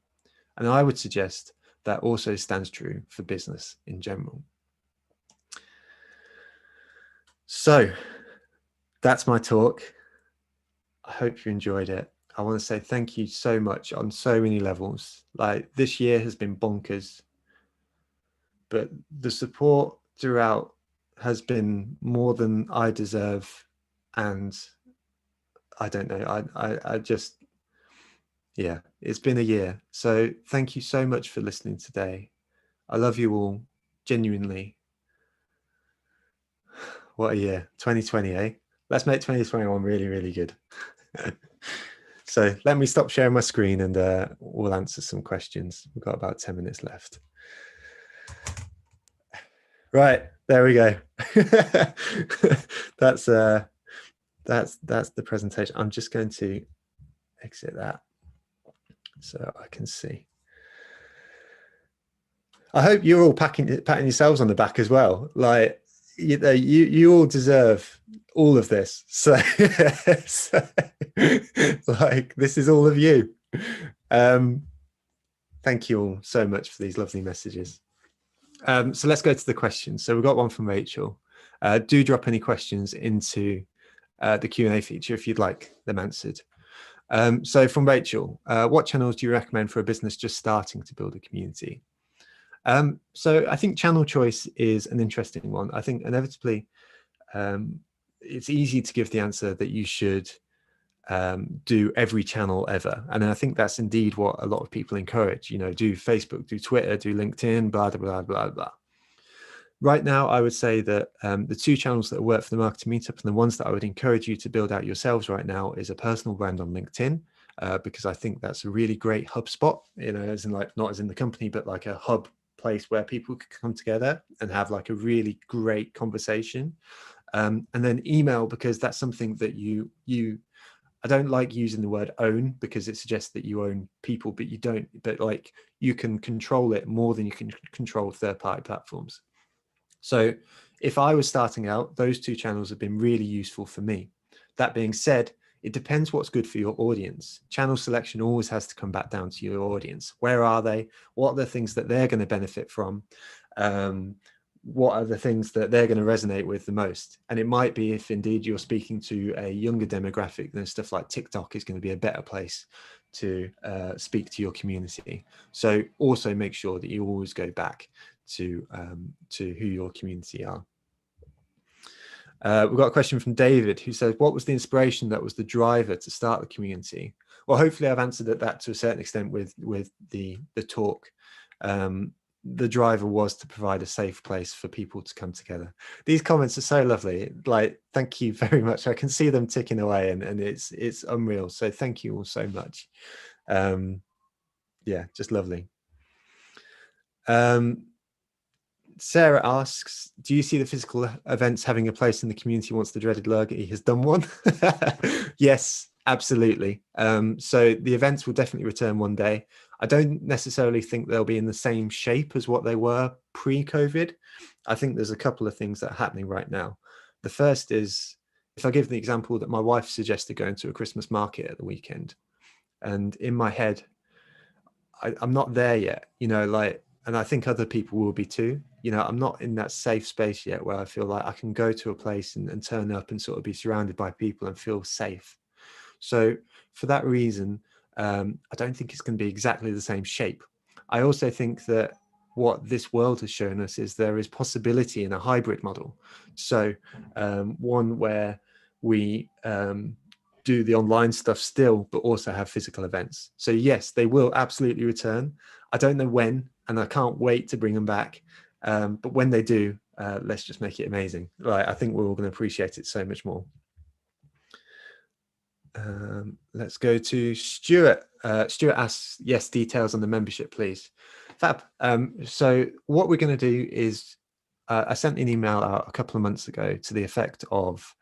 [SPEAKER 1] And I would suggest that also stands true for business in general. So that's my talk. I hope you enjoyed it. I want to say thank you so much on so many levels. Like, this year has been bonkers, but the support throughout has been more than I deserve. And I don't know, I just, yeah, it's been a year. So thank you so much for listening today. I love you all, genuinely. What a year, 2020, eh? Let's make 2021 really, really good. So let me stop sharing my screen and we'll answer some questions. We've got about 10 minutes left. Right, there we go. That's the presentation. I'm just going to exit that so I can see. I hope you're all patting yourselves on the back as well. Like, you all deserve all of this. So, like, this is all of you. Thank you all so much for these lovely messages. So let's go to the questions. So we've got one from Rachel. Do drop any questions into the Q&A feature if you'd like them answered. So from Rachel, what channels do you recommend for a business just starting to build a community? So I think channel choice is an interesting one. I think inevitably it's easy to give the answer that you should do every channel ever. And I think that's indeed what a lot of people encourage, do Facebook, do Twitter, do LinkedIn, blah, blah, blah, blah. Right now, I would say that the 2 channels that work for the marketing meetup and the ones that I would encourage you to build out yourselves right now is a personal brand on LinkedIn, because I think that's a really great hub spot, as in, like, not as in the company, but like a hub place where people can come together and have like a really great conversation. And then email, because that's something that I don't like using the word own, because it suggests that you own people, but you don't, but like you can control it more than you can control third-party platforms. So if I was starting out, those 2 channels have been really useful for me. That being said, it depends what's good for your audience. Channel selection always has to come back down to your audience. Where are they? What are the things that they're going to benefit from? What are the things that they're going to resonate with the most? And it might be, if indeed you're speaking to a younger demographic, then stuff like TikTok is going to be a better place to speak to your community. So also make sure that you always go back to who your community are. We've got a question from David, who says, what was the inspiration that was the driver to start the community? Well, hopefully I've answered that to a certain extent with the talk. The driver was to provide a safe place for people to come together. These comments are so lovely. Like, thank you very much. I can see them ticking away, and it's unreal. So thank you all so much. Yeah, just lovely. Sarah asks, do you see the physical events having a place in the community once the dreaded lurgy has done one? Yes, absolutely. So the events will definitely return one day. I don't necessarily think they'll be in the same shape as what they were pre-COVID. I think there's a couple of things that are happening right now. The first is, if I give the example that my wife suggested going to a Christmas market at the weekend, and in my head, I'm not there yet, you know, like, and I think other people will be too. You know, I'm not in that safe space yet where I feel like I can go to a place and turn up and sort of be surrounded by people and feel safe. So for that reason, I don't think it's going to be exactly the same shape. I also think that what this world has shown us is there is possibility in a hybrid model. So one where we do the online stuff still, but also have physical events. So yes, they will absolutely return. I don't know when, and I can't wait to bring them back. But when they do, let's just make it amazing. Like, I think we're all going to appreciate it so much more. Let's go to Stuart. Stuart asks, yes, details on the membership, please. Fab. So what we're going to do is, I sent an email out a couple of months ago to the effect of,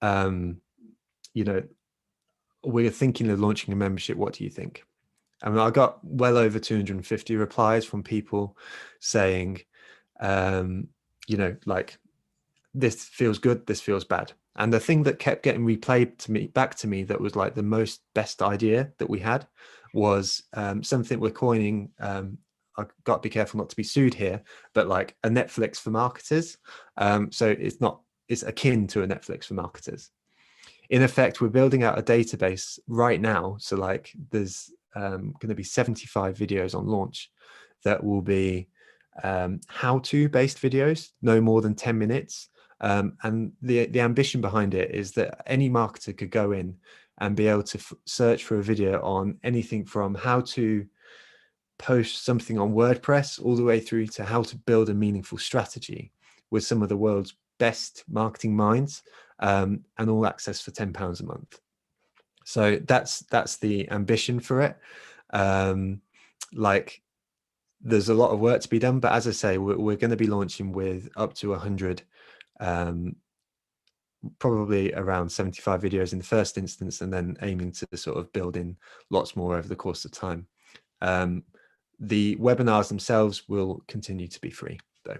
[SPEAKER 1] you know, we're thinking of launching a membership. What do you think? I mean, I got well over 250 replies from people saying, you know, like, this feels good, this feels bad. And the thing that kept getting replayed back to me that was like the most best idea that we had was something we're coining, I've got to be careful not to be sued here, but like a Netflix for marketers. So it's akin to a Netflix for marketers. In effect, we're building out a database right now. So like there's going to be 75 videos on launch that will be how-to based videos, no more than 10 minutes. And the ambition behind it is that any marketer could go in and be able to search for a video on anything from how to post something on WordPress all the way through to how to build a meaningful strategy with some of the world's best marketing minds, and all access for £10 a month. So that's the ambition for it. Like, there's a lot of work to be done, but as I say, we're going to be launching with up to 100, probably around 75 videos in the first instance, and then aiming to sort of build in lots more over the course of time. The webinars themselves will continue to be free, though.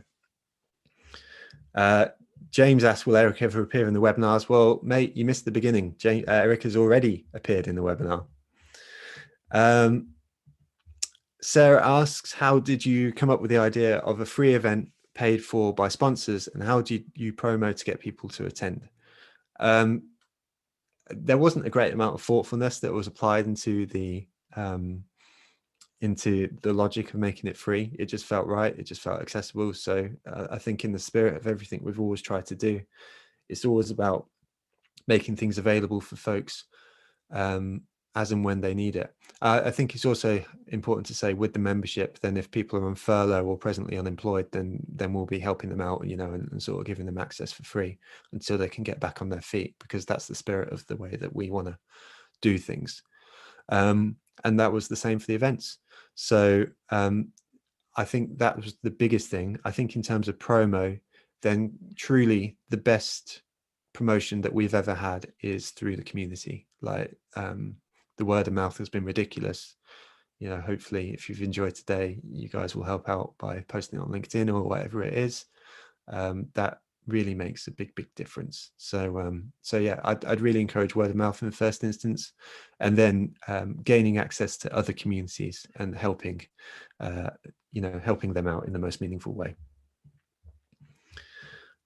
[SPEAKER 1] James asked, will Eric ever appear in the webinars? Well, mate, you missed the beginning. Eric has already appeared in the webinar. Sarah asks, how did you come up with the idea of a free event paid for by sponsors, and how do you promo to get people to attend? There wasn't a great amount of thoughtfulness that was applied into the logic of making it free. It just felt right. It just felt accessible. So I think in the spirit of everything we've always tried to do, it's always about making things available for folks as and when they need it. I think it's also important to say, with the membership, then if people are on furlough or presently unemployed, then we'll be helping them out, you know, and sort of giving them access for free until they can get back on their feet, because that's the spirit of the way that we want to do things. And that was the same for the events. So I think that was the biggest thing. I think in terms of promo, then truly the best promotion that we've ever had is through the community. Like, the word of mouth has been ridiculous. You know, hopefully if you've enjoyed today, you guys will help out by posting on LinkedIn or whatever it is. That really makes a big difference. So yeah, I'd really encourage word of mouth in the first instance, and then gaining access to other communities and helping helping them out in the most meaningful way.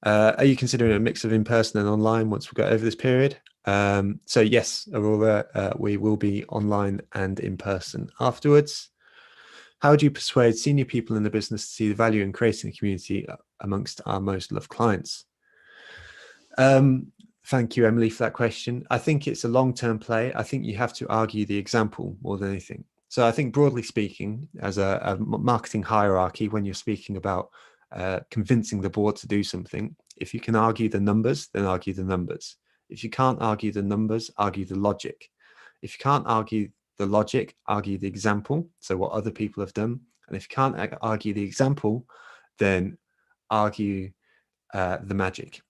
[SPEAKER 1] Are you considering a mix of in-person and online once we got over this period? So yes, Aurora, we will be online and in person afterwards. How do you persuade senior people in the business to see the value in creating a community amongst our most loved clients? Thank you, Emily, for that question. I think it's a long-term play. I think you have to argue the example more than anything. So I think, broadly speaking, as a marketing hierarchy, when you're speaking about convincing the board to do something, if you can argue the numbers, then argue the numbers. If you can't argue the numbers, argue the logic. If you can't argue the logic, argue the example, so what other people have done. And if you can't argue the example, then argue the magic.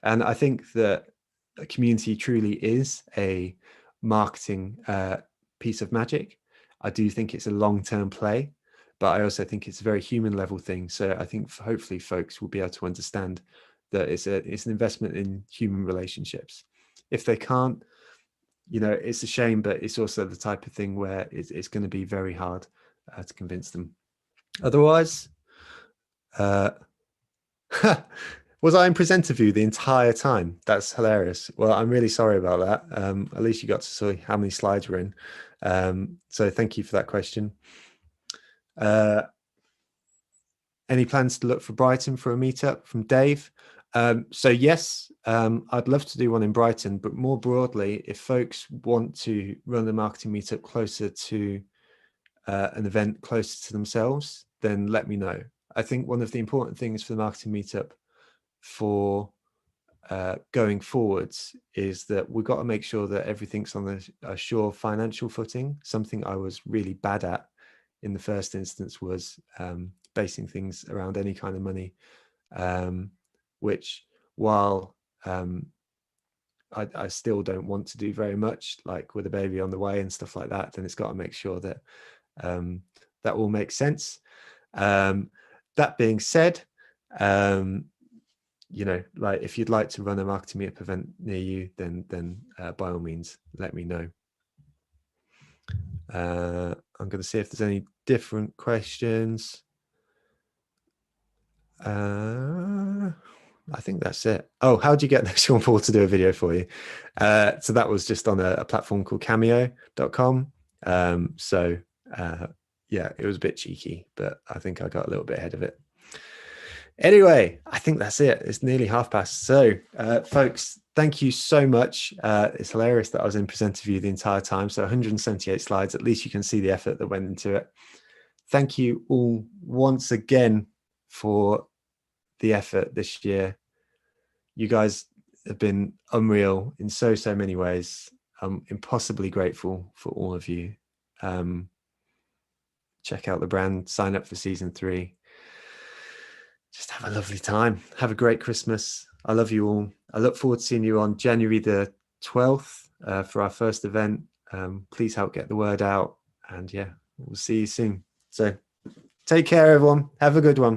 [SPEAKER 1] And I think that a community truly is a marketing piece of magic. I do think it's a long-term play, but I also think it's a very human level thing. So I think hopefully folks will be able to understand that it's an investment in human relationships. If they can't, it's a shame, but it's also the type of thing where it's going to be very hard to convince them. Otherwise, was I in presenter view the entire time? That's hilarious. Well, I'm really sorry about that. At least you got to see how many slides we're in. So thank you for that question. Any plans to look for Brighton for a meetup from Dave? So yes, I'd love to do one in Brighton, but more broadly, if folks want to run a marketing meetup closer to an event closer to themselves, then let me know. I think one of the important things for the marketing meetup for going forwards is that we've got to make sure that everything's on a sure financial footing. Something I was really bad at in the first instance was basing things around any kind of money, which while I still don't want to do very much, like with a baby on the way and stuff like that, then it's got to make sure that that all makes sense. That being said, like if you'd like to run a marketing meetup event near you, then by all means, let me know. I'm going to see if there's any different questions. I think that's it. Oh, how do you get Sean Paul to do a video for you? So that was just on a platform called cameo.com. Yeah, it was a bit cheeky, but I think I got a little bit ahead of it. Anyway, I think that's it. It's nearly past. So folks, thank you so much. It's hilarious that I was in presenter view the entire time. So 178 slides, at least you can see the effort that went into it. Thank you all once again for the effort this year. You guys have been unreal in so many ways. I'm impossibly grateful for all of you. Check out the brand, sign up for season 3. Just have a lovely time. Have a great Christmas. I love you all. I look forward to seeing you on January the 12th for our first event. Please help get the word out. And yeah, we'll see you soon. So take care, everyone. Have a good one.